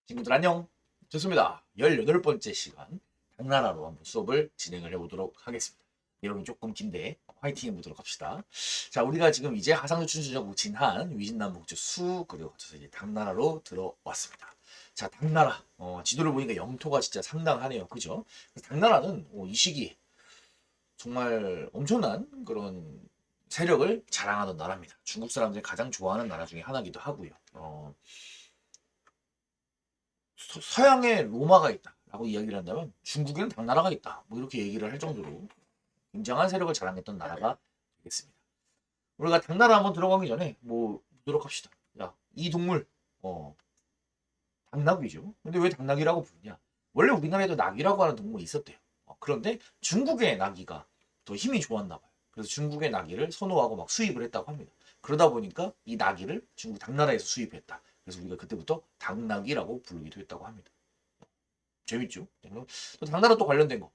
친구들 안녕. 좋습니다. 18번째 시간 당나라로 한번 수업을 진행을 해보도록 하겠습니다. 내용이 조금 긴데 화이팅 해보도록 합시다. 자, 우리가 지금 이제 하상조춘수적 진한 위진남북주 수 그리고 거쳐서 이제 당나라로 들어왔습니다. 자, 당나라 지도를 보니까 영토가 진짜 상당하네요. 그죠? 당나라는 이 시기에 정말 엄청난 그런 세력을 자랑하던 나라입니다. 중국 사람들이 가장 좋아하는 나라 중에 하나이기도 하고요. 서양에 로마가 있다라고 이야기를 한다면 중국에는 당나라가 있다. 뭐 이렇게 얘기를 할 정도로 굉장한 세력을 자랑했던 나라가 되겠습니다. 우리가 당나라 한번 들어가기 전에 뭐 보도록 합시다. 야, 이 동물 당나귀죠. 근데 왜 당나귀라고 부르냐? 원래 우리나라에도 나귀라고 하는 동물이 있었대요. 그런데 중국의 나귀가 더 힘이 좋았나 봐요. 그래서 중국의 나귀를 선호하고 막 수입을 했다고 합니다. 그러다 보니까 이 나귀를 중국 당나라에서 수입했다. 그래서 우리가 그때부터 당나귀라고 부르기도 했다고 합니다. 재밌죠? 또 당나라 또 관련된 거.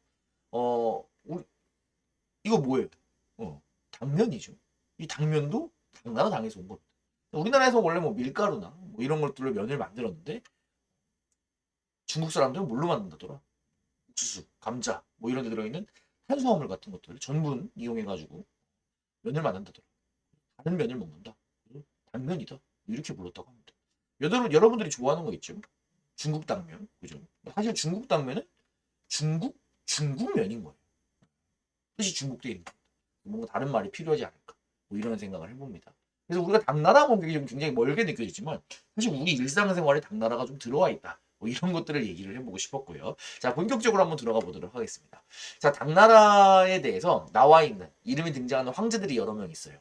이거 뭐예요? 당면이죠. 이 당면도 당나라 당에서 온 겁니다. 우리나라에서 원래 뭐 밀가루나 뭐 이런 것들로 면을 만들었는데 중국 사람들은 뭘로 만든다더라? 옥수수, 감자 뭐 이런 데 들어있는 탄수화물 같은 것들 전분 이용해가지고 면을 만든다더라. 다른 면을 먹는다. 당면이다. 이렇게 불렀다고 합니다. 여러분들이 좋아하는 거 있죠? 중국 당면, 그죠? 사실 중국 당면은 중국 면인 거예요. 뜻이 중국돼 있는 겁니다. 뭔가 다른 말이 필요하지 않을까? 뭐 이런 생각을 해봅니다. 그래서 우리가 당나라 본격이 좀 굉장히 멀게 느껴지지만 사실 우리 일상생활에 당나라가 좀 들어와 있다. 뭐 이런 것들을 얘기를 해보고 싶었고요. 자, 본격적으로 한번 들어가 보도록 하겠습니다. 자, 당나라에 대해서 나와 있는 이름이 등장하는 황제들이 여러 명 있어요.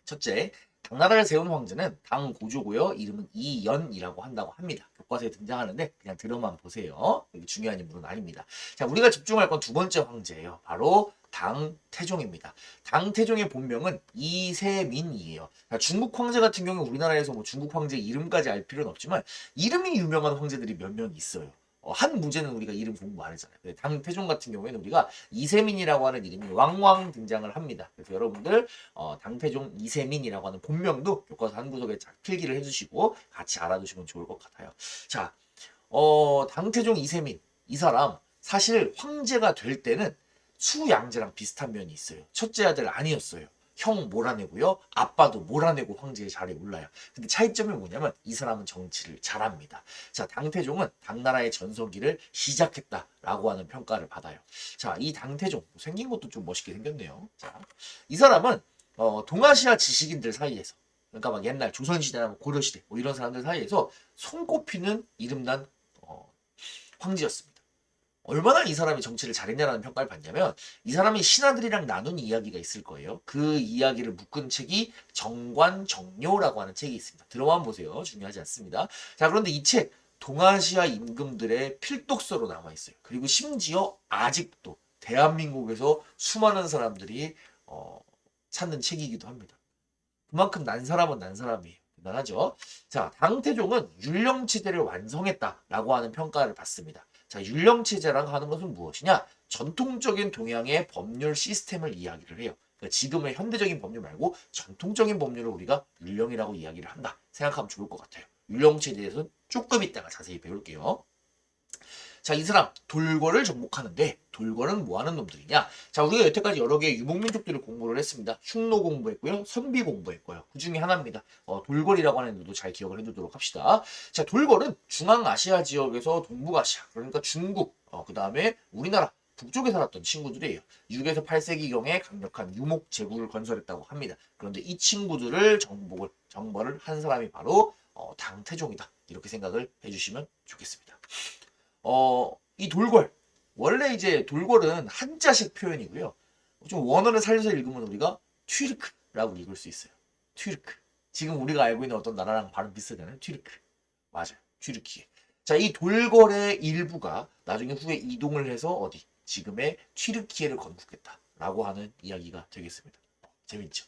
첫째, 당나라를 세운 황제는 당고조고요. 이름은 이연이라고 한다고 합니다. 교과서에 등장하는데 그냥 들어만 보세요. 여기 중요한 인물은 아닙니다. 자, 우리가 집중할 건 두 번째 황제예요. 바로 당태종입니다. 당태종의 본명은 이세민이에요. 자, 중국 황제 같은 경우 우리나라에서 뭐 중국 황제 이름까지 알 필요는 없지만 이름이 유명한 황제들이 몇 명 있어요. 한 무제는 우리가 이름 공부 안 했잖아요. 당태종 같은 경우에는 우리가 이세민이라고 하는 이름이 왕왕 등장을 합니다. 그래서 여러분들 당태종 이세민이라고 하는 본명도 교과서 한 구석에 필기를 해주시고 같이 알아두시면 좋을 것 같아요. 자, 당태종 이세민 이 사람 사실 황제가 될 때는 수양제랑 비슷한 면이 있어요. 첫째 아들 아니었어요. 형 몰아내고요. 아빠도 몰아내고 황제의 자리에 올라요. 근데 차이점이 뭐냐면 이 사람은 정치를 잘합니다. 자, 당태종은 당나라의 전성기를 시작했다라고 하는 평가를 받아요. 자, 이 당태종 생긴 것도 좀 멋있게 생겼네요. 자, 이 사람은 동아시아 지식인들 사이에서 그러니까 막 옛날 조선시대나 뭐 고려시대 뭐 이런 사람들 사이에서 손꼽히는 이름난 황제였습니다. 얼마나 이 사람이 정치를 잘했냐라는 평가를 받냐면 이 사람이 신하들이랑 나눈 이야기가 있을 거예요. 그 이야기를 묶은 책이 정관정료라고 하는 책이 있습니다. 들어만 보세요. 중요하지 않습니다. 자, 그런데 이 책 동아시아 임금들의 필독서로 남아 있어요. 그리고 심지어 아직도 대한민국에서 수많은 사람들이 찾는 책이기도 합니다. 그만큼 난 사람은 난 사람이에요. 대단하죠? 자, 당태종은 율령체제를 완성했다라고 하는 평가를 받습니다. 자, 율령체제라고 하는 것은 무엇이냐? 전통적인 동양의 법률 시스템을 이야기를 해요. 그러니까 지금의 현대적인 법률 말고 전통적인 법률을 우리가 율령이라고 이야기를 한다. 생각하면 좋을 것 같아요. 율령체제에 대해서는 조금 이따가 자세히 배울게요. 자, 이 사람 돌궐을 정복하는데 돌궐은 뭐 하는 놈들이냐? 자, 우리가 여태까지 여러 개의 유목민족들을 공부를 했습니다. 흉노 공부했고요. 선비 공부했고요. 그 중에 하나입니다. 돌궐이라고 하는 애들도 잘 기억을 해두도록 합시다. 자, 돌궐은 중앙아시아 지역에서 동북아시아, 그러니까 중국, 그 다음에 우리나라 북쪽에 살았던 친구들이에요. 6에서 8세기경에 강력한 유목 제국을 건설했다고 합니다. 그런데 이 친구들을 정벌을 한 사람이 바로 당태종이다. 이렇게 생각을 해주시면 좋겠습니다. 이 돌궐. 원래 이제 돌궐은 한자식 표현이고요. 좀 원어를 살려서 읽으면 우리가 튀르크라고 읽을 수 있어요. 튀르크. 지금 우리가 알고 있는 어떤 나라랑 발음 비슷하잖아요. 튀르크. 맞아요. 튀르키예. 자, 이 돌궐의 일부가 나중에 후에 이동을 해서 어디? 지금의 튀르키예를 건국했다라고 하는 이야기가 되겠습니다. 재밌죠?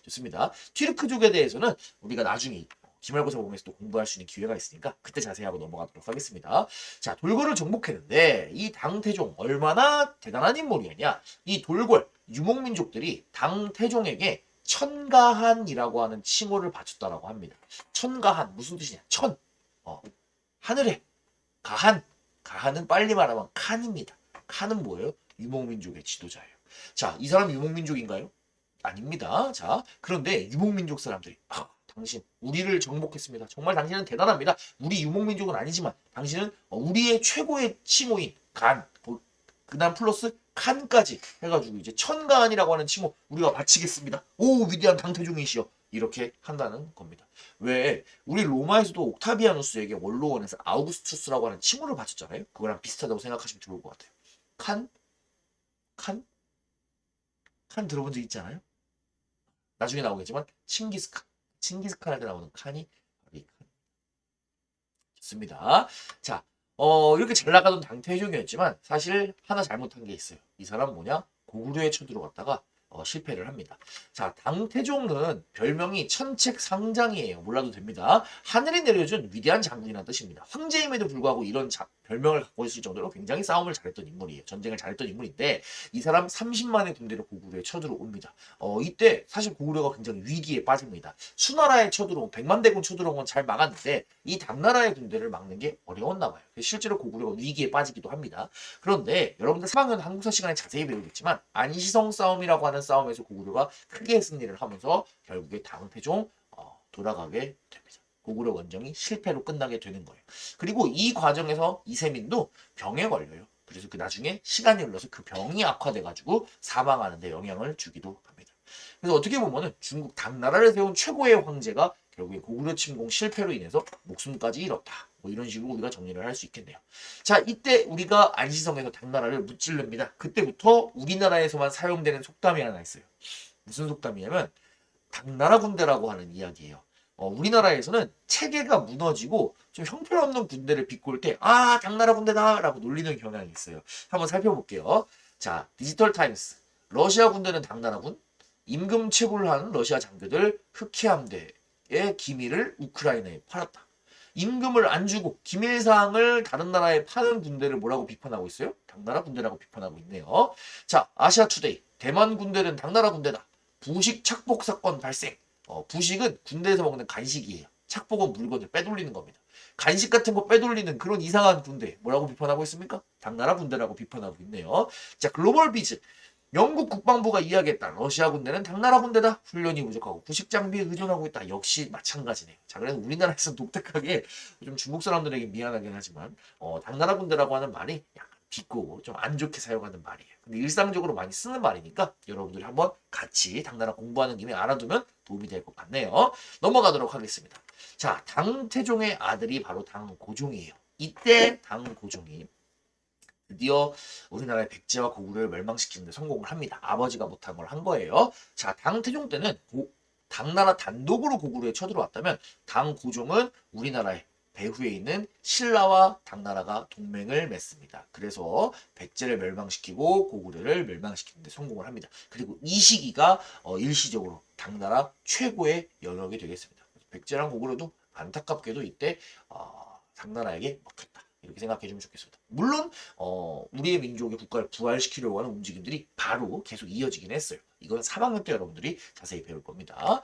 좋습니다. 튀르크족에 대해서는 우리가 나중에 기말고사 보면서 또 공부할 수 있는 기회가 있으니까 그때 자세히 하고 넘어가도록 하겠습니다. 자, 돌궐을 정복했는데 이 당태종 얼마나 대단한 인물이었냐? 이 돌궐 유목민족들이 당태종에게 천가한이라고 하는 칭호를 바쳤다라고 합니다. 천가한 무슨 뜻이냐? 천. 하늘에 가한은 빨리 말하면 칸입니다. 칸은 뭐예요? 유목민족의 지도자예요. 자, 이 사람 유목민족인가요? 아닙니다. 자, 그런데 유목민족 사람들이 당신 우리를 정복했습니다. 정말 당신은 대단합니다. 우리 유목민족은 아니지만 당신은 우리의 최고의 칭호인 그다음 플러스 칸까지 해가지고 이제 천가한이라고 하는 칭호 우리가 바치겠습니다. 오, 위대한 당태종이시여. 이렇게 한다는 겁니다. 왜 우리 로마에서도 옥타비아누스에게 원로원에서 아우구스투스라고 하는 칭호를 바쳤잖아요. 그거랑 비슷하다고 생각하시면 좋을 것 같아요. 칸? 칸? 칸 들어본 적 있잖아요. 나중에 나오겠지만 칭기스칸한테 나오는 칸이 바로 이 칸. 좋습니다. 자, 이렇게 잘 나가던 당태종이었지만 사실 하나 잘못한 게 있어요. 이 사람 뭐냐? 고구려에 쳐들어갔다가 실패를 합니다. 자, 당태종은 별명이 천책상장이에요. 몰라도 됩니다. 하늘이 내려준 위대한 장군이라는 뜻입니다. 황제임에도 불구하고 이런 별명을 갖고 있을 정도로 굉장히 싸움을 잘했던 인물이에요. 전쟁을 잘했던 인물인데 이 사람 30만의 군대로 고구려에 쳐들어옵니다. 이때 사실 고구려가 굉장히 위기에 빠집니다. 수나라에 쳐들어온 100만 대군 쳐들어온 건 잘 막았는데 이 당나라의 군대를 막는 게 어려웠나 봐요. 실제로 고구려가 위기에 빠지기도 합니다. 그런데 여러분들 3학년 한국사 시간에 자세히 배우겠지만 안시성 싸움이라고 하는 싸움에서 고구려가 크게 승리를 하면서 결국에 당태종 돌아가게 됩니다. 고구려 원정이 실패로 끝나게 되는 거예요. 그리고 이 과정에서 이세민도 병에 걸려요. 그래서 그 나중에 시간이 흘러서 그 병이 악화돼가지고 사망하는 데 영향을 주기도 합니다. 그래서 어떻게 보면은 중국 당나라를 세운 최고의 황제가 결국에 고구려 침공 실패로 인해서 목숨까지 잃었다. 뭐 이런 식으로 우리가 정리를 할 수 있겠네요. 자, 이때 우리가 안시성에서 당나라를 무찌릅니다. 그때부터 우리나라에서만 사용되는 속담이 하나 있어요. 무슨 속담이냐면 당나라 군대라고 하는 이야기예요. 우리나라에서는 체계가 무너지고 좀 형편없는 군대를 비꼴 때 당나라 군대다 라고 놀리는 경향이 있어요. 한번 살펴볼게요. 자, 디지털 타임스. 러시아 군대는 당나라군. 임금체불한 러시아 장교들 흑해 함대의 기밀을 우크라이나에 팔았다. 임금을 안 주고 기밀사항을 다른 나라에 파는 군대를 뭐라고 비판하고 있어요? 당나라 군대라고 비판하고 있네요. 자, 아시아투데이. 대만 군대는 당나라 군대다. 부식 착복 사건 발생. 부식은 군대에서 먹는 간식이에요. 착복은 물건을 빼돌리는 겁니다. 간식 같은 거 빼돌리는 그런 이상한 군대 뭐라고 비판하고 있습니까? 당나라 군대라고 비판하고 있네요. 자, 글로벌 비즈. 영국 국방부가 이야기했다. 러시아 군대는 당나라 군대다. 훈련이 부족하고 구식 장비에 의존하고 있다. 역시 마찬가지네요. 자, 그래서 우리나라에서 독특하게 좀 중국 사람들에게 미안하긴 하지만 당나라 군대라고 하는 말이 약간 비꼬고 좀 안 좋게 사용하는 말이에요. 근데 일상적으로 많이 쓰는 말이니까 여러분들이 한번 같이 당나라 공부하는 김에 알아두면 도움이 될 것 같네요. 넘어가도록 하겠습니다. 자, 당태종의 아들이 바로 당고종이에요. 이때 당고종이 드디어 우리나라의 백제와 고구려를 멸망시키는 데 성공을 합니다. 아버지가 못한 걸 한 거예요. 자, 당태종 때는 당나라 단독으로 고구려에 쳐들어왔다면 당고종은 우리나라의 배후에 있는 신라와 당나라가 동맹을 맺습니다. 그래서 백제를 멸망시키고 고구려를 멸망시키는 데 성공을 합니다. 그리고 이 시기가 일시적으로 당나라 최고의 영역이 되겠습니다. 백제랑 고구려도 안타깝게도 이때 당나라에게 먹혔다. 이렇게 생각해 주면 좋겠습니다. 물론 우리의 민족의 국가를 부활시키려고 하는 움직임들이 바로 계속 이어지긴 했어요. 이건 3학년 때 여러분들이 자세히 배울 겁니다.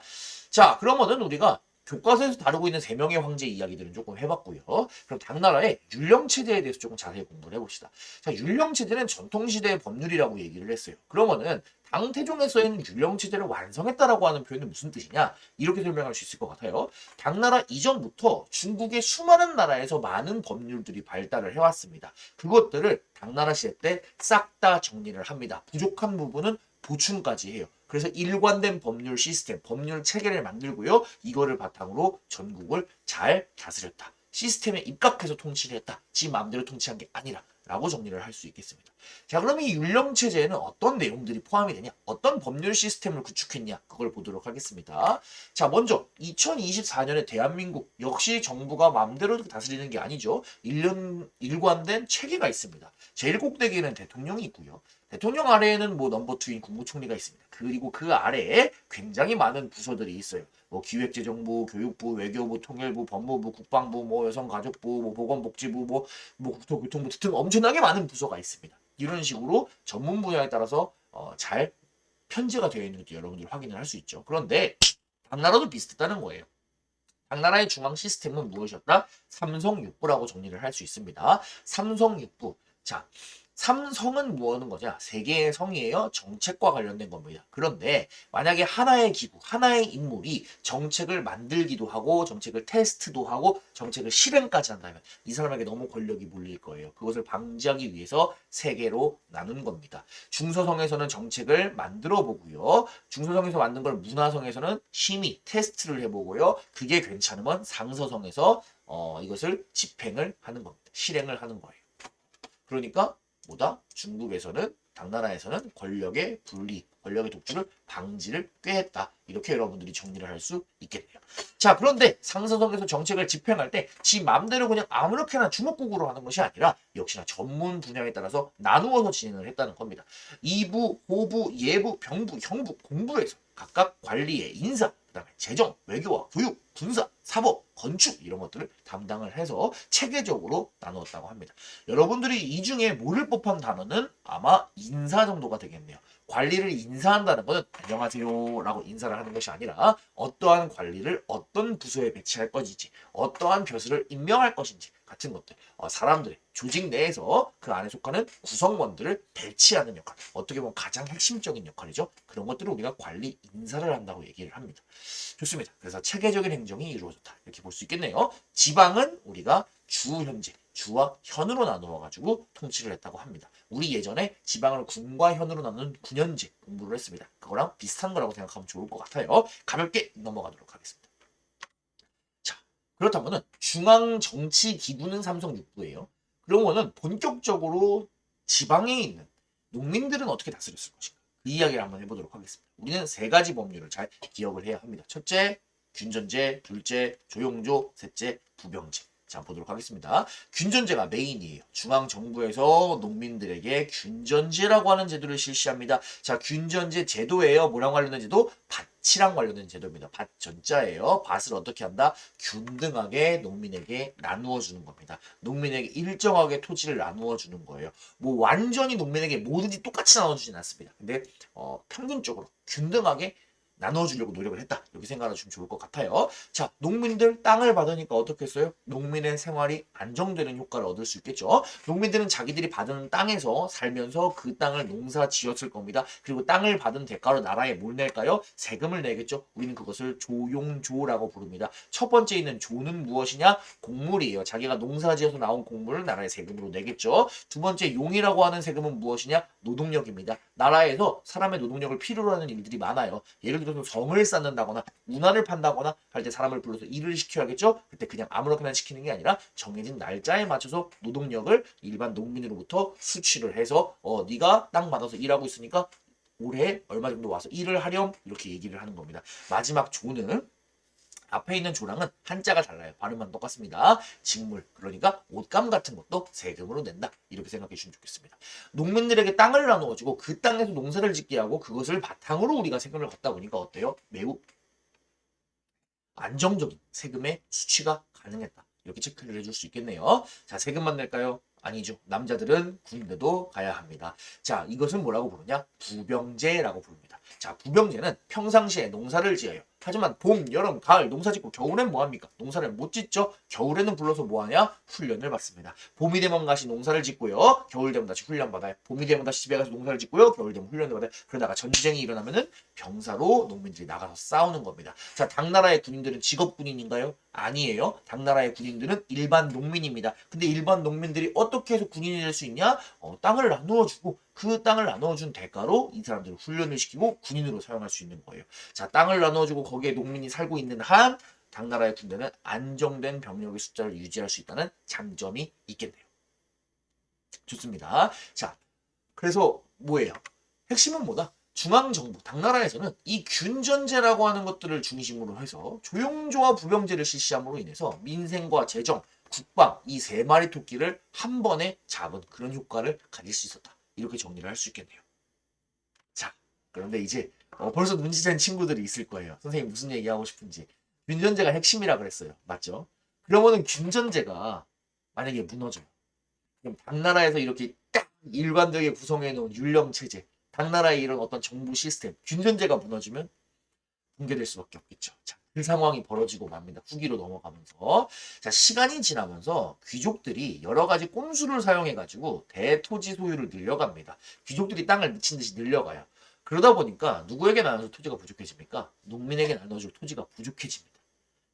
자, 그러면은 우리가 교과서에서 다루고 있는 3명의 황제 이야기들은 조금 해봤고요. 그럼 당나라의 율령체제에 대해서 조금 자세히 공부를 해봅시다. 자, 율령체제는 전통시대의 법률이라고 얘기를 했어요. 그러면은 당태종에서는 율령체제를 완성했다라고 하는 표현은 무슨 뜻이냐? 이렇게 설명할 수 있을 것 같아요. 당나라 이전부터 중국의 수많은 나라에서 많은 법률들이 발달을 해왔습니다. 그것들을 당나라 시대 때 싹 다 정리를 합니다. 부족한 부분은 보충까지 해요. 그래서 일관된 법률 시스템, 법률 체계를 만들고요. 이거를 바탕으로 전국을 잘 다스렸다. 시스템에 입각해서 통치를 했다. 지 마음대로 통치한 게 아니라 라고 정리를 할 수 있겠습니다. 자, 그럼 이 율령체제에는 어떤 내용들이 포함이 되냐? 어떤 법률 시스템을 구축했냐? 그걸 보도록 하겠습니다. 자, 먼저 2024년에 대한민국 역시 정부가 마음대로 다스리는 게 아니죠. 일관된 체계가 있습니다. 제일 꼭대기에는 대통령이 있고요. 대통령 아래에는 뭐 넘버 2인 국무총리가 있습니다. 그리고 그 아래에 굉장히 많은 부서들이 있어요. 뭐 기획재정부, 교육부, 외교부, 통일부, 법무부, 국방부, 뭐 여성가족부, 뭐 보건복지부, 뭐 국토교통부 등 엄청나게 많은 부서가 있습니다. 이런 식으로 전문 분야에 따라서 잘 편제가 되어 있는 것도 여러분들이 확인을 할 수 있죠. 그런데 당나라도 비슷했다는 거예요. 당나라의 중앙 시스템은 무엇이었다? 삼성육부라고 정리를 할 수 있습니다. 삼성육부. 자, 삼성은 뭐 하는 거냐? 세 개의 성이에요. 정책과 관련된 겁니다. 그런데 만약에 하나의 기구, 하나의 인물이 정책을 만들기도 하고 정책을 테스트도 하고 정책을 실행까지 한다면 이 사람에게 너무 권력이 몰릴 거예요. 그것을 방지하기 위해서 세 개로 나눈 겁니다. 중서성에서는 정책을 만들어 보고요. 중서성에서 만든 걸 문화성에서는 심의, 테스트를 해보고요. 그게 괜찮으면 상서성에서 이것을 집행을 하는 겁니다. 실행을 하는 거예요. 그러니까 뭐다? 중국에서는 당나라에서는 권력의 분리, 권력의 독주를 방지를 꾀했다. 이렇게 여러분들이 정리를 할 수 있겠네요. 자, 그런데 상서성에서 정책을 집행할 때 지 맘대로 그냥 아무렇게나 주먹구구로 하는 것이 아니라 역시나 전문 분야에 따라서 나누어서 진행을 했다는 겁니다. 이부, 호부, 예부, 병부, 형부, 공부에서 각각 관리의 인사, 그다음에 재정, 외교와 교육, 군사, 사법, 건축 이런 것들을 담당을 해서 체계적으로 나누었다고 합니다. 여러분들이 이 중에 모를 법한 단어는 아마 인사 정도가 되겠네요. 관리를 인사한다는 것은 안녕하세요 라고 인사를 하는 것이 아니라 어떠한 관리를 어떤 부서에 배치할 것인지 어떠한 벼슬을 임명할 것인지 같은 것들 사람들의 조직 내에서 그 안에 속하는 구성원들을 배치하는 역할 어떻게 보면 가장 핵심적인 역할이죠. 그런 것들을 우리가 관리 인사를 한다고 얘기를 합니다. 좋습니다. 그래서 체계적인 행정이 이루어졌다 이렇게 볼 수 있겠네요. 지방은 우리가 주 현재 주와 현으로 나누어 가지고 통치를 했다고 합니다. 우리 예전에 지방을 군과 현으로 나누는 군현제 공부를 했습니다. 그거랑 비슷한 거라고 생각하면 좋을 것 같아요. 가볍게 넘어가도록 하겠습니다. 자, 그렇다면은 중앙 정치 기구는 삼성육부예요. 그러면은 본격적으로 지방에 있는 농민들은 어떻게 다스렸을 것인가? 그 이야기를 한번 해보도록 하겠습니다. 우리는 세 가지 법률을 잘 기억을 해야 합니다. 첫째, 균전제, 둘째, 조용조, 셋째, 부병제. 자, 보도록 하겠습니다. 균전제가 메인이에요. 중앙정부에서 농민들에게 균전제라고 하는 제도를 실시합니다. 자, 균전제 제도예요. 뭐랑 관련된 제도? 밭이랑 관련된 제도입니다. 밭 전자예요. 밭을 어떻게 한다? 균등하게 농민에게 나누어 주는 겁니다. 농민에게 일정하게 토지를 나누어 주는 거예요. 뭐 완전히 농민에게 뭐든지 똑같이 나눠주진 않습니다. 근데 평균적으로 균등하게 나눠주려고 노력을 했다. 이렇게 생각하시면 좋을 것 같아요. 자, 농민들 땅을 받으니까 어떻게 했어요? 농민의 생활이 안정되는 효과를 얻을 수 있겠죠. 농민들은 자기들이 받은 땅에서 살면서 그 땅을 농사 지었을 겁니다. 그리고 땅을 받은 대가로 나라에 뭘 낼까요? 세금을 내겠죠. 우리는 그것을 조용조라고 부릅니다. 첫 번째 있는 조는 무엇이냐? 곡물이에요. 자기가 농사 지어서 나온 곡물을 나라에 세금으로 내겠죠. 두 번째 용이라고 하는 세금은 무엇이냐? 노동력입니다. 나라에서 사람의 노동력을 필요로 하는 일들이 많아요. 예를 들어서 성을 쌓는다거나 운하를 판다거나 할 때 사람을 불러서 일을 시켜야겠죠. 그때 그냥 아무렇게나 시키는 게 아니라 정해진 날짜에 맞춰서 노동력을 일반 농민으로부터 수취를 해서 네가 땅 받아서 일하고 있으니까 올해 얼마 정도 와서 일을 하렴 이렇게 얘기를 하는 겁니다. 마지막 조는 앞에 있는 조랑은 한자가 달라요. 발음만 똑같습니다. 직물, 그러니까 옷감 같은 것도 세금으로 낸다. 이렇게 생각해 주시면 좋겠습니다. 농민들에게 땅을 나누어주고 그 땅에서 농사를 짓게 하고 그것을 바탕으로 우리가 세금을 걷다 보니까 어때요? 매우 안정적인 세금의 수취가 가능했다. 이렇게 체크를 해줄 수 있겠네요. 자, 세금만 낼까요? 아니죠. 남자들은 군대도 가야 합니다. 자, 이것은 뭐라고 부르냐? 부병제라고 부릅니다. 자, 부병제는 평상시에 농사를 지어요. 하지만 봄, 여름, 가을 농사 짓고 겨울엔 뭐합니까? 농사를 못 짓죠. 겨울에는 불러서 뭐하냐? 훈련을 받습니다. 봄이 되면 다시 농사를 짓고요. 겨울 되면 다시 훈련 받아요. 봄이 되면 다시 집에 가서 농사를 짓고요. 겨울 되면 훈련을 받아요. 그러다가 전쟁이 일어나면은 병사로 농민들이 나가서 싸우는 겁니다. 자, 당나라의 군인들은 직업 군인인가요? 아니에요. 당나라의 군인들은 일반 농민입니다. 근데 일반 농민들이 어떻게 해서 군인이 될 수 있냐? 땅을 나누어주고 그 땅을 나누어준 대가로 이 사람들을 훈련을 시키고 군인으로 사용할 수 있는 거예요. 자, 땅을 나누어주고 거기에 농민이 살고 있는 한 당나라의 군대는 안정된 병력의 숫자를 유지할 수 있다는 장점이 있겠네요. 좋습니다. 자, 그래서 뭐예요? 핵심은 뭐다? 중앙정부, 당나라에서는 이 균전제라고 하는 것들을 중심으로 해서 조용조와 부병제를 실시함으로 인해서 민생과 재정, 국방 이 세 마리 토끼를 한 번에 잡은 그런 효과를 가질 수 있었다. 이렇게 정리를 할 수 있겠네요. 자, 그런데 이제 벌써 눈치챈 친구들이 있을 거예요. 선생님 무슨 얘기하고 싶은지. 균전제가 핵심이라 그랬어요. 맞죠? 그러면은 균전제가 만약에 무너져요. 그럼 당나라에서 이렇게 딱 일관되게 구성해 놓은 율령 체제, 당나라의 이런 어떤 정부 시스템, 균전제가 무너지면 붕괴될 수밖에 없겠죠. 자, 그 상황이 벌어지고 맙니다. 후기로 넘어가면서. 자, 시간이 지나면서 귀족들이 여러 가지 꼼수를 사용해가지고 대토지 소유를 늘려갑니다. 귀족들이 땅을 미친 듯이 늘려가요. 그러다 보니까 누구에게 나눠줄 토지가 부족해집니까? 농민에게 나눠줄 토지가 부족해집니다.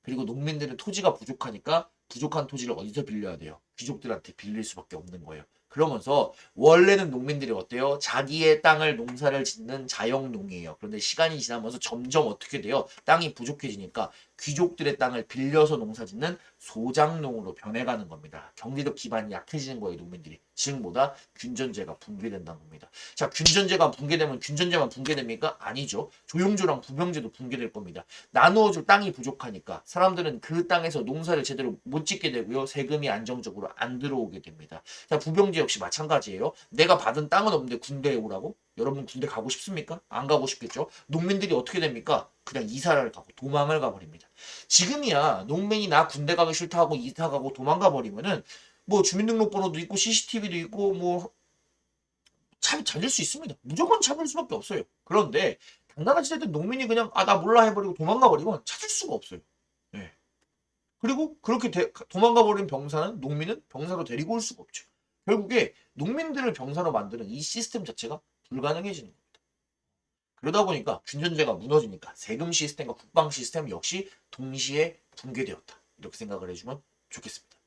그리고 농민들은 토지가 부족하니까 부족한 토지를 어디서 빌려야 돼요? 귀족들한테 빌릴 수밖에 없는 거예요. 그러면서 원래는 농민들이 어때요? 자기의 땅을 농사를 짓는 자영농이에요. 그런데 시간이 지나면서 점점 어떻게 돼요? 땅이 부족해지니까 귀족들의 땅을 빌려서 농사 짓는 소장농으로 변해가는 겁니다. 경제적 기반이 약해지는 거예요, 농민들이. 지금보다 균전제가 붕괴된다는 겁니다. 자, 균전제가 붕괴되면 균전제만 붕괴됩니까? 아니죠. 조용조랑 부병제도 붕괴될 겁니다. 나누어줄 땅이 부족하니까 사람들은 그 땅에서 농사를 제대로 못 짓게 되고요. 세금이 안정적으로 안 들어오게 됩니다. 자, 부병제 역시 마찬가지예요. 내가 받은 땅은 없는데 군대에 오라고? 여러분 군대 가고 싶습니까? 안 가고 싶겠죠. 농민들이 어떻게 됩니까? 그냥 이사를 가고 도망을 가버립니다. 지금이야 농민이 나 군대 가기 싫다 하고 이사 가고 도망가 버리면은 뭐 주민등록번호도 있고 CCTV도 있고 뭐 찾을 수 있습니다. 무조건 찾을 수밖에 없어요. 그런데 당나라 시대 때 농민이 그냥 나 몰라 해버리고 도망가 버리면 찾을 수가 없어요. 네. 그리고 그렇게 도망가 버린 병사는 농민은 병사로 데리고 올 수가 없죠. 결국에 농민들을 병사로 만드는 이 시스템 자체가 불가능해지는 겁니다. 그러다 보니까 균전제가 무너지니까 세금 시스템과 국방 시스템 역시 동시에 붕괴되었다. 이렇게 생각을 해주면 좋겠습니다.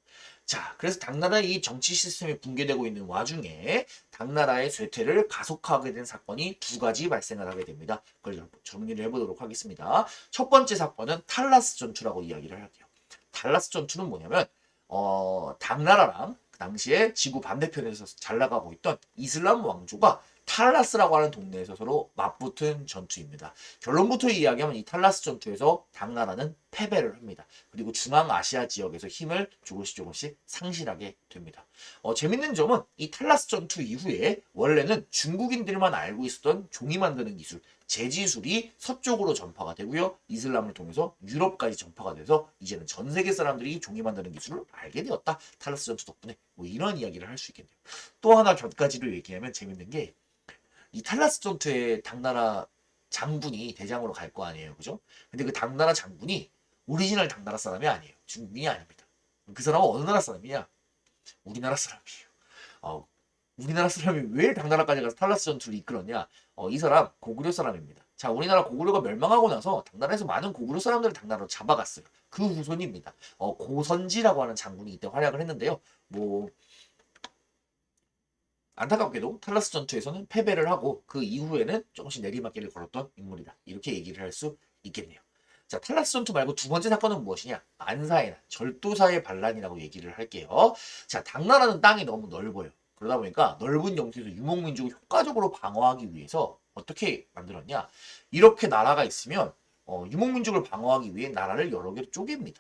자, 그래서 당나라의 이 정치 시스템이 붕괴되고 있는 와중에 당나라의 쇠퇴를 가속화하게 된 사건이 두 가지 발생을 하게 됩니다. 그걸 정리를 해보도록 하겠습니다. 첫 번째 사건은 탈라스 전투라고 이야기를 할게요. 탈라스 전투는 뭐냐면 당나라랑 그 당시에 지구 반대편에서 잘 나가고 있던 이슬람 왕조가 탈라스라고 하는 동네에서 서로 맞붙은 전투입니다. 결론부터 이야기하면 이 탈라스 전투에서 당나라는 패배를 합니다. 그리고 중앙아시아 지역에서 힘을 조금씩 상실하게 됩니다. 재밌는 점은 이 탈라스 전투 이후에 원래는 중국인들만 알고 있었던 종이 만드는 기술, 제지술이 서쪽으로 전파가 되고요. 이슬람을 통해서 유럽까지 전파가 돼서 이제는 전 세계 사람들이 종이 만드는 기술을 알게 되었다. 탈라스 전투 덕분에 뭐 이런 이야기를 할 수 있겠네요. 또 하나 곁가지로 얘기하면 재밌는 게 이 탈라스 전투에 당나라 장군이 대장으로 갈 거 아니에요. 그죠? 근데 그 당나라 장군이 오리지널 당나라 사람이 아니에요. 중국인이 아닙니다. 그 사람은 어느 나라 사람이냐? 우리나라 사람이에요. 우리나라 사람이 왜 당나라까지 가서 탈라스 전투를 이끌었냐? 이 사람 고구려 사람입니다. 자, 우리나라 고구려가 멸망하고 나서 당나라에서 많은 고구려 사람들을 당나라로 잡아갔어요. 그 후손입니다. 고선지라고 하는 장군이 이때 활약을 했는데요. 뭐 안타깝게도 탈라스 전투에서는 패배를 하고 그 이후에는 조금씩 내리막길을 걸었던 인물이다. 이렇게 얘기를 할 수 있겠네요. 자, 탈라스 전투 말고 두 번째 사건은 무엇이냐? 안사의 난, 절도사의 반란이라고 얘기를 할게요. 자, 당나라는 땅이 너무 넓어요. 그러다 보니까 넓은 영토에서 유목민족을 효과적으로 방어하기 위해서 어떻게 만들었냐? 이렇게 나라가 있으면 유목민족을 방어하기 위해 나라를 여러 개로 쪼갭니다.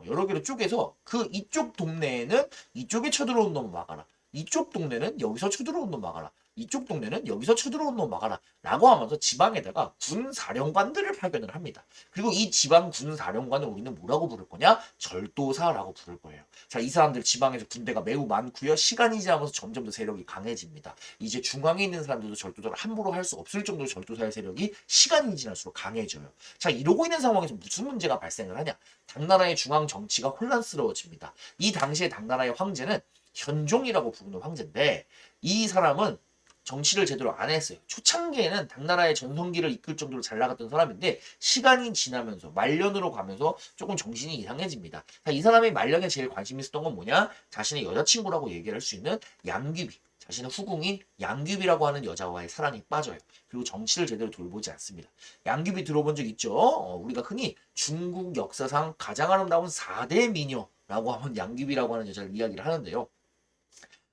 여러 개로 쪼개서 그 이쪽 동네에는 이쪽에 쳐들어온 놈 막아라. 이쪽 동네는 여기서 쳐들어온 놈 막아라. 이쪽 동네는 여기서 쳐들어온 놈 막아라. 라고 하면서 지방에다가 군사령관들을 파견을 합니다. 그리고 이 지방 군사령관을 우리는 뭐라고 부를 거냐? 절도사라고 부를 거예요. 자, 이 사람들 지방에서 군대가 매우 많고요. 시간이 지나면서 점점 더 세력이 강해집니다. 이제 중앙에 있는 사람들도 절도사를 함부로 할 수 없을 정도로 절도사의 세력이 시간이 지날수록 강해져요. 자, 이러고 있는 상황에서 무슨 문제가 발생을 하냐? 당나라의 중앙 정치가 혼란스러워집니다. 이 당시에 당나라의 황제는 현종이라고 부르는 황제인데 이 사람은 정치를 제대로 안 했어요. 초창기에는 당나라의 전성기를 이끌 정도로 잘 나갔던 사람인데 시간이 지나면서 말년으로 가면서 조금 정신이 이상해집니다. 이 사람이 말년에 제일 관심 있었던 건 뭐냐? 자신의 여자친구라고 얘기를 할 수 있는 양귀비, 자신의 후궁인 양귀비라고 하는 여자와의 사랑에 빠져요. 그리고 정치를 제대로 돌보지 않습니다. 양귀비 들어본 적 있죠? 우리가 흔히 중국 역사상 가장 아름다운 4대 미녀라고 하면 양귀비라고 하는 여자를 이야기를 하는데요.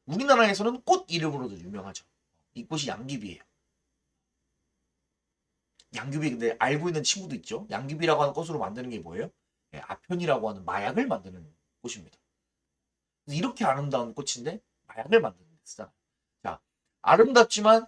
우리나라에서는 꽃 이름으로도 유명하죠. 이 꽃이 양귀비예요. 양귀비 근데 알고 있는 친구도 있죠. 양귀비라고 하는 꽃으로 만드는 게 뭐예요? 아편이라고 하는 마약을 만드는 꽃입니다. 이렇게 아름다운 꽃인데 마약을 만드는 데 쓰잖아요. 자, 아름답지만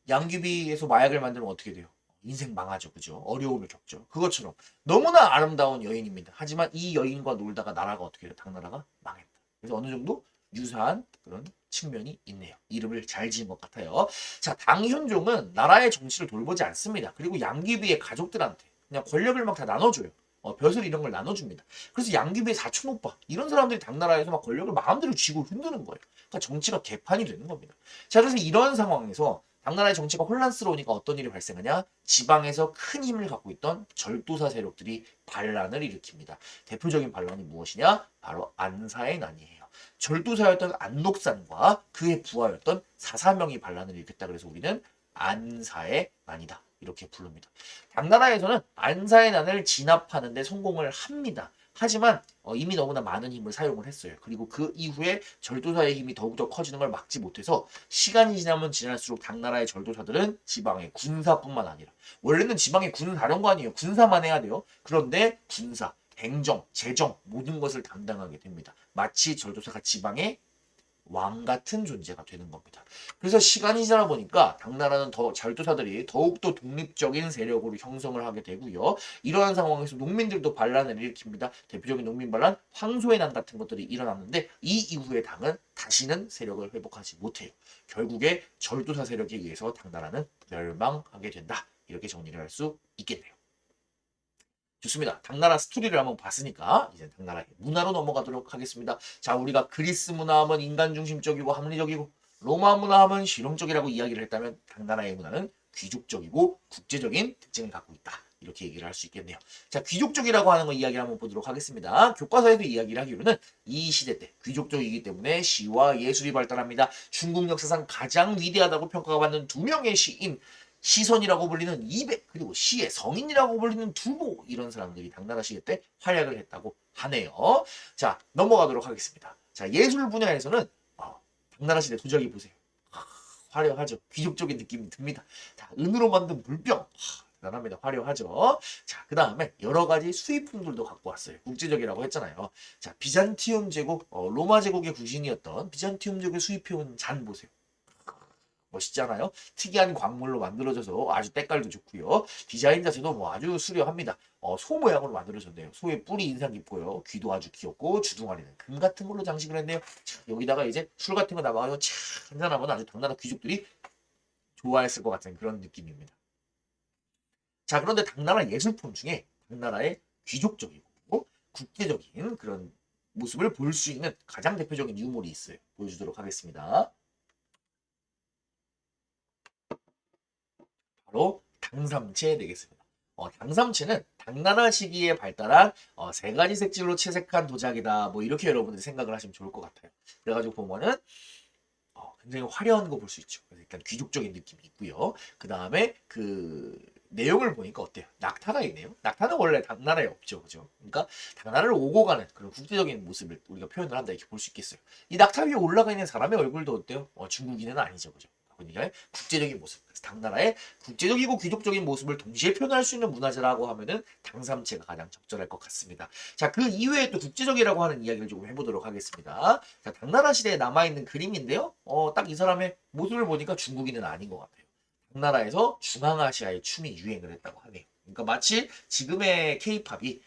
양귀비에서 마약을 만들면 어떻게 돼요? 인생 망하죠. 그죠? 어려움을 겪죠. 그것처럼 너무나 아름다운 여인입니다. 하지만 이 여인과 놀다가 나라가 어떻게 돼요? 당나라가 망했다. 그래서 어느 정도 유사한 그런 측면이 있네요. 이름을 잘 지은 것 같아요. 자, 당현종은 나라의 정치를 돌보지 않습니다. 그리고 양귀비의 가족들한테 그냥 권력을 막 다 나눠줘요. 벼슬 이런 걸 나눠줍니다. 그래서 양귀비의 사촌 오빠 이런 사람들이 당나라에서 막 권력을 마음대로 쥐고 흔드는 거예요. 그러니까 정치가 개판이 되는 겁니다. 자, 그래서 이런 상황에서 당나라의 정치가 혼란스러우니까 어떤 일이 발생하냐? 지방에서 큰 힘을 갖고 있던 절도사 세력들이 반란을 일으킵니다. 대표적인 반란이 무엇이냐? 바로 안사의 난이에요. 절도사였던 안독산과 그의 부하였던 사사명이 반란을 일으켰다. 그래서 우리는 안사의 난이다. 이렇게 부릅니다. 당나라에서는 안사의 난을 진압하는 데 성공을 합니다. 하지만 이미 너무나 많은 힘을 사용을 했어요. 그리고 그 이후에 절도사의 힘이 더욱더 커지는 걸 막지 못해서 시간이 지나면 지날수록 당나라의 절도사들은 지방의 군사뿐만 아니라 원래는 지방의 군사령관이에요. 군사만 해야 돼요. 그런데 군사, 행정, 재정 모든 것을 담당하게 됩니다. 마치 절도사가 지방의 왕 같은 존재가 되는 겁니다. 그래서 시간이 지나 보니까 당나라는 절도사들이 더욱더 독립적인 세력으로 형성을 하게 되고요. 이러한 상황에서 농민들도 반란을 일으킵니다. 대표적인 농민 반란, 황소의 난 같은 것들이 일어났는데 이 이후에 당은 다시는 세력을 회복하지 못해요. 결국에 절도사 세력에 의해서 당나라는 멸망하게 된다. 이렇게 정리를 할 수 있겠네요. 좋습니다. 당나라 스토리를 한번 봤으니까 이제 당나라의 문화로 넘어가도록 하겠습니다. 자, 우리가 그리스 문화하면 인간 중심적이고 합리적이고 로마 문화하면 실용적이라고 이야기를 했다면 당나라의 문화는 귀족적이고 국제적인 특징을 갖고 있다. 이렇게 얘기를 할 수 있겠네요. 자, 귀족적이라고 하는 거 이야기를 한번 보도록 하겠습니다. 교과서에도 이야기를 하기로는 이 시대 때 귀족적이기 때문에 시와 예술이 발달합니다. 중국 역사상 가장 위대하다고 평가가 받는 두 명의 시인 시선이라고 불리는 이백 그리고 시의 성인이라고 불리는 두보 이런 사람들이 당나라 시대 때 활약을 했다고 하네요. 자, 넘어가도록 하겠습니다. 자, 예술 분야에서는 당나라 시대 도자기 보세요. 화려하죠. 귀족적인 느낌이 듭니다. 자, 은으로 만든 물병 대단합니다. 화려하죠. 자, 그 다음에 여러 가지 수입품들도 갖고 왔어요. 국제적이라고 했잖아요. 자, 비잔티움 제국, 로마 제국의 구신이었던 비잔티움 제국의 수입해온 잔 보세요. 멋있잖아요. 특이한 광물로 만들어져서 아주 때깔도 좋고요. 디자인 자체도 뭐 아주 수려합니다. 소 모양으로 만들어졌네요. 소의 뿔이 인상 깊고요. 귀도 아주 귀엽고 주둥아리는 금 같은 걸로 장식을 했네요. 자, 여기다가 이제 술 같은 거 담아가지고 차 한잔하면 아주 당나라 귀족들이 좋아했을 것 같은 그런 느낌입니다. 자, 그런데 당나라 예술품 중에 당나라의 귀족적이고 국제적인 그런 모습을 볼 수 있는 가장 대표적인 유물이 있어요. 보여주도록 하겠습니다. 바로 당삼채 되겠습니다. 당삼채는 당나라 시기에 발달한 세 가지 색질로 채색한 도자기다. 뭐 이렇게 여러분들이 생각을 하시면 좋을 것 같아요. 그래가지고 보면은 굉장히 화려한 거 볼 수 있죠. 그래서 일단 귀족적인 느낌이 있고요. 그 다음에 그 내용을 보니까 어때요? 낙타가 있네요. 낙타는 원래 당나라에 없죠, 그죠? 그러니까 당나라를 오고 가는 그런 국제적인 모습을 우리가 표현을 한다 이렇게 볼 수 있겠어요. 이 낙타 위에 올라가 있는 사람의 얼굴도 어때요? 중국인은 아니죠, 그죠? 그러니까 국제적인 모습, 당나라의 국제적이고 귀족적인 모습을 동시에 표현할 수 있는 문화재라고 하면은 당삼채가 가장 적절할 것 같습니다. 자, 그 이외에 또 국제적이라고 하는 이야기를 조금 해보도록 하겠습니다. 자, 당나라 시대에 남아있는 그림인데요. 딱 이 사람의 모습을 보니까 중국인은 아닌 것 같아요. 당나라에서 중앙아시아의 춤이 유행을 했다고 하네요. 그러니까 마치 지금의 케이팝이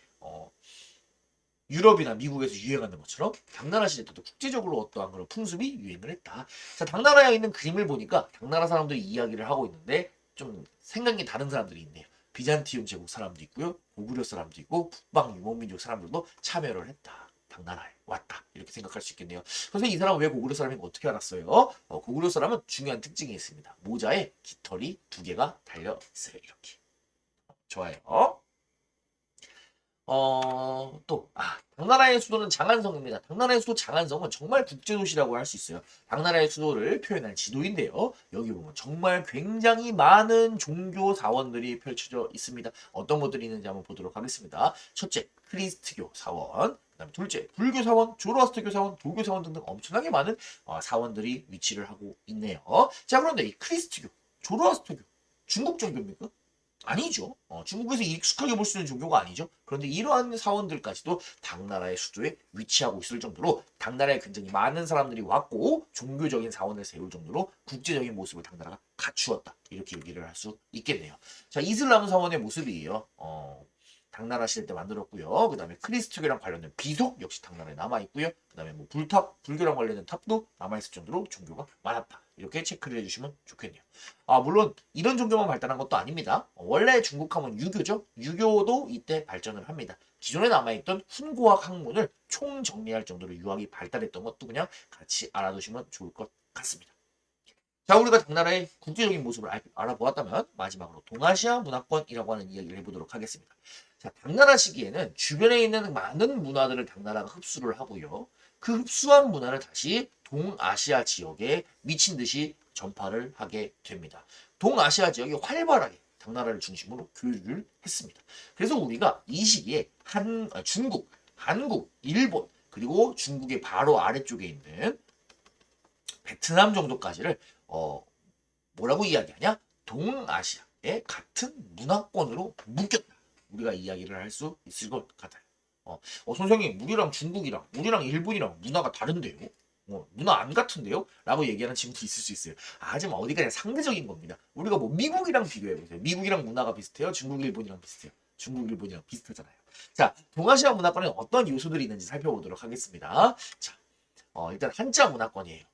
유럽이나 미국에서 유행하는 것처럼 당나라 시대 때도 국제적으로 어떠한 그런 풍습이 유행을 했다. 자, 당나라에 있는 그림을 보니까 당나라 사람들이 이야기를 하고 있는데 좀 생각이 다른 사람들이 있네요. 비잔티움 제국 사람도 있고요. 고구려 사람도 있고 북방 유목민족 사람들도 참여를 했다. 당나라에 왔다. 이렇게 생각할 수 있겠네요. 그래서 이 사람은 왜 고구려 사람인 거 어떻게 알았어요? 고구려 사람은 중요한 특징이 있습니다. 모자에 깃털이 두 개가 달려 있어요. 이렇게. 좋아요. 당나라의 수도는 장안성입니다. 당나라의 수도 장안성은 정말 국제도시라고 할 수 있어요. 당나라의 수도를 표현한 지도인데요. 여기 보면 정말 굉장히 많은 종교 사원들이 펼쳐져 있습니다. 어떤 것들이 있는지 한번 보도록 하겠습니다. 첫째, 크리스트교 사원. 그다음에 둘째, 불교 사원, 조로아스터교 사원, 도교 사원 등등 엄청나게 많은 사원들이 위치를 하고 있네요. 자, 그런데 이 크리스트교, 조로아스터교, 중국 종교입니까? 아니죠. 중국에서 익숙하게 볼 수 있는 종교가 아니죠. 그런데 이러한 사원들까지도 당나라의 수도에 위치하고 있을 정도로 당나라에 굉장히 많은 사람들이 왔고 종교적인 사원을 세울 정도로 국제적인 모습을 당나라가 갖추었다. 이렇게 얘기를 할 수 있겠네요. 자, 이슬람 사원의 모습이에요. 당나라 시대 때 만들었고요. 그 다음에 크리스트교랑 관련된 비석 역시 당나라에 남아있고요. 그 다음에 뭐 불탑, 불교랑 관련된 탑도 남아있을 정도로 종교가 많았다. 이렇게 체크를 해주시면 좋겠네요. 물론 이런 종교만 발달한 것도 아닙니다. 원래 중국하면 유교죠. 유교도 이때 발전을 합니다. 기존에 남아있던 훈고학 학문을 총정리할 정도로 유학이 발달했던 것도 그냥 같이 알아두시면 좋을 것 같습니다. 자, 우리가 당나라의 국제적인 모습을 알아보았다면 마지막으로 동아시아 문화권이라고 하는 이야기를 해보도록 하겠습니다. 자, 당나라 시기에는 주변에 있는 많은 문화들을 당나라가 흡수를 하고요. 그 흡수한 문화를 다시 동아시아 지역에 미친 듯이 전파를 하게 됩니다. 동아시아 지역이 활발하게 당나라를 중심으로 교류를 했습니다. 그래서 우리가 이 시기에 중국, 한국, 일본, 그리고 중국의 바로 아래쪽에 있는 베트남 정도까지를 뭐라고 이야기하냐? 동아시아의 같은 문화권으로 묶였다. 우리가 이야기를 할 수 있을 것 같아요. 선생님, 우리랑 중국이랑, 우리랑 일본이랑 문화가 다른데요? 문화 안 같은데요? 라고 얘기하는 친구도 있을 수 있어요. 하지만 어디가 상대적인 겁니다. 우리가 뭐 미국이랑 비교해보세요. 미국이랑 문화가 비슷해요? 중국, 일본이랑 비슷해요? 중국, 일본이랑 비슷하잖아요. 자, 동아시아 문화권에 어떤 요소들이 있는지 살펴보도록 하겠습니다. 자, 일단 한자 문화권이에요.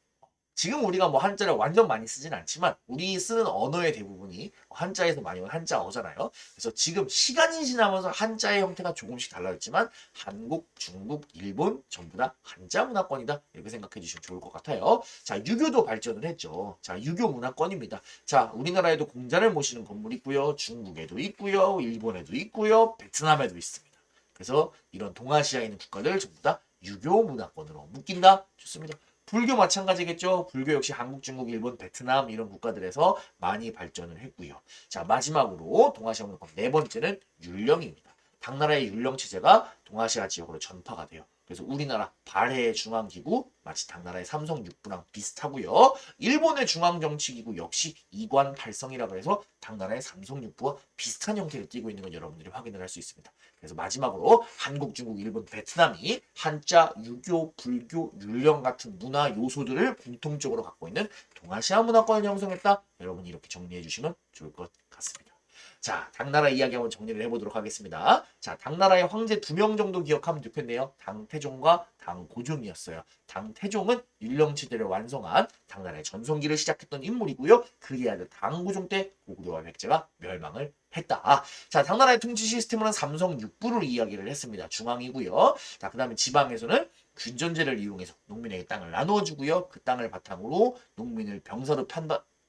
지금 우리가 뭐 한자를 완전 많이 쓰진 않지만 우리 쓰는 언어의 대부분이 한자에서 많이 온 한자어잖아요. 그래서 지금 시간이 지나면서 한자의 형태가 조금씩 달라졌지만 한국, 중국, 일본 전부 다 한자 문화권이다. 이렇게 생각해 주시면 좋을 것 같아요. 자, 유교도 발전을 했죠. 자, 유교 문화권입니다. 자, 우리나라에도 공자를 모시는 건물이 있고요. 중국에도 있고요. 일본에도 있고요. 베트남에도 있습니다. 그래서 이런 동아시아에 있는 국가들 전부 다 유교 문화권으로 묶인다. 좋습니다. 불교 마찬가지겠죠. 불교 역시 한국, 중국, 일본, 베트남 이런 국가들에서 많이 발전을 했고요. 자, 마지막으로 동아시아 문화권 네 번째는 율령입니다. 당나라의 율령 체제가 동아시아 지역으로 전파가 돼요. 그래서 우리나라 발해 중앙기구 마치 당나라의 삼성 육부랑 비슷하고요. 일본의 중앙정치기구 역시 이관팔성이라고 해서 당나라의 삼성 육부와 비슷한 형태를 띠고 있는 건 여러분들이 확인을 할 수 있습니다. 그래서 마지막으로 한국, 중국, 일본, 베트남이 한자, 유교, 불교, 율령 같은 문화 요소들을 공통적으로 갖고 있는 동아시아 문화권을 형성했다. 여러분이 이렇게 정리해 주시면 좋을 것 같습니다. 자, 당나라 이야기 한번 정리를 해보도록 하겠습니다. 자, 당나라의 황제 2명 정도 기억하면 좋겠네요. 당태종과 당고종이었어요. 당태종은 율령체제를 완성한 당나라의 전성기를 시작했던 인물이고요. 그의 아들 당고종 때 고구려와 백제가 멸망을 했다. 자, 당나라의 통치 시스템은 삼성 육부를 이야기를 했습니다. 중앙이고요. 자, 그 다음에 지방에서는 균전제를 이용해서 농민에게 땅을 나누어주고요. 그 땅을 바탕으로 농민을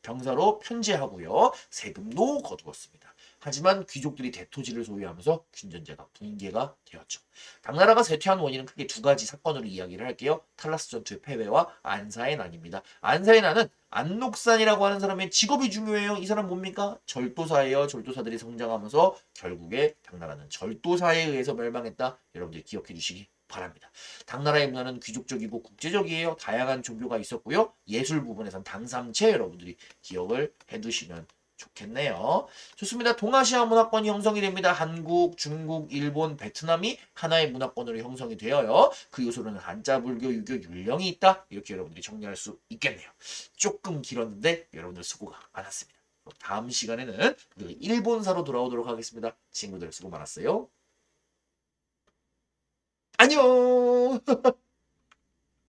병사로 편제하고요. 세금도 거두었습니다. 하지만 귀족들이 대토지를 소유하면서 균전제가 붕괴가 되었죠. 당나라가 쇠퇴한 원인은 크게 두 가지 사건으로 이야기를 할게요. 탈라스 전투의 패배와 안사의 난입니다. 안사의 난은 안록산이라고 하는 사람의 직업이 중요해요. 이 사람 뭡니까? 절도사예요. 절도사들이 성장하면서 결국에 당나라는 절도사에 의해서 멸망했다. 여러분들 기억해 주시기 바랍니다. 당나라의 문화는 귀족적이고 국제적이에요. 다양한 종교가 있었고요. 예술 부분에선 당삼체 여러분들이 기억을 해두시면 좋겠네요. 좋습니다. 동아시아 문화권이 형성이 됩니다. 한국, 중국, 일본, 베트남이 하나의 문화권으로 형성이 되어요. 그 요소로는 한자, 불교, 유교, 율령이 있다. 이렇게 여러분들이 정리할 수 있겠네요. 조금 길었는데 여러분들 수고가 많았습니다. 다음 시간에는 우리가 일본사로 돌아오도록 하겠습니다. 친구들 수고 많았어요. 안녕.